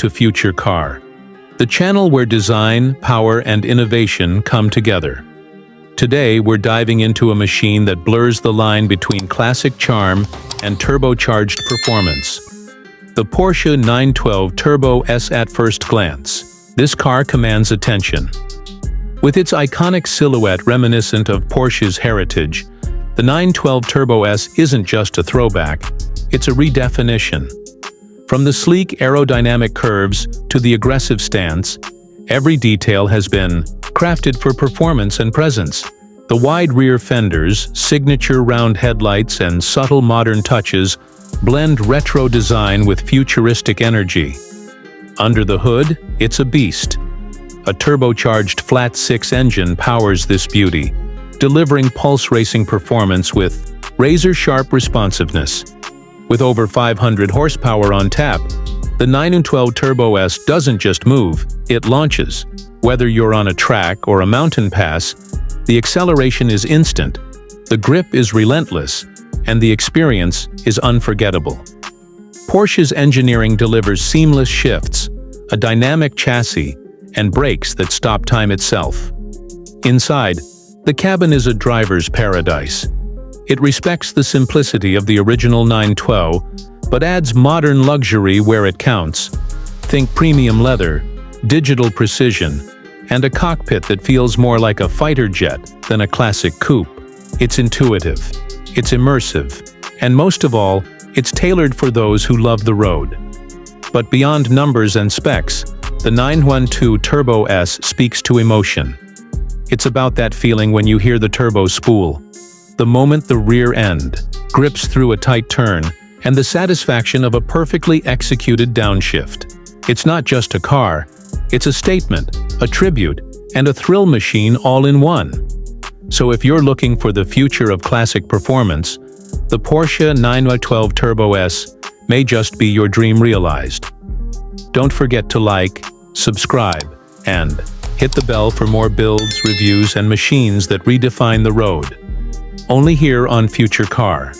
to Future Car, the channel where design, power, and innovation come together. Today, we're diving into a machine that blurs the line between classic charm and turbocharged performance. The Porsche 912 Turbo S. At first glance, this car commands attention. With its iconic silhouette reminiscent of Porsche's heritage, the 912 Turbo S isn't just a throwback, it's a redefinition. From the sleek aerodynamic curves to the aggressive stance, every detail has been crafted for performance and presence. The wide rear fenders, signature round headlights, and subtle modern touches blend retro design with futuristic energy. Under the hood, it's a beast. A turbocharged flat-six engine powers this beauty, delivering pulse-racing performance with razor-sharp responsiveness. With over 500 horsepower on tap, the 912 Turbo S doesn't just move, it launches. Whether you're on a track or a mountain pass, the acceleration is instant, the grip is relentless, and the experience is unforgettable. Porsche's engineering delivers seamless shifts, a dynamic chassis, and brakes that stop time itself. Inside, the cabin is a driver's paradise. It respects the simplicity of the original 912, but adds modern luxury where it counts. Think premium leather, digital precision, and a cockpit that feels more like a fighter jet than a classic coupe. It's intuitive, it's immersive, and most of all, it's tailored for those who love the road. But beyond numbers and specs, the 912 Turbo S speaks to emotion. It's about that feeling when you hear the turbo spool, the moment the rear end grips through a tight turn, and the satisfaction of a perfectly executed downshift. It's not just a car, it's a statement, a tribute, and a thrill machine all in one. So if you're looking for the future of classic performance, the Porsche 912 Turbo S may just be your dream realized. Don't forget to like, subscribe, and hit the bell for more builds, reviews, and machines that redefine the road. Only here on Future Car.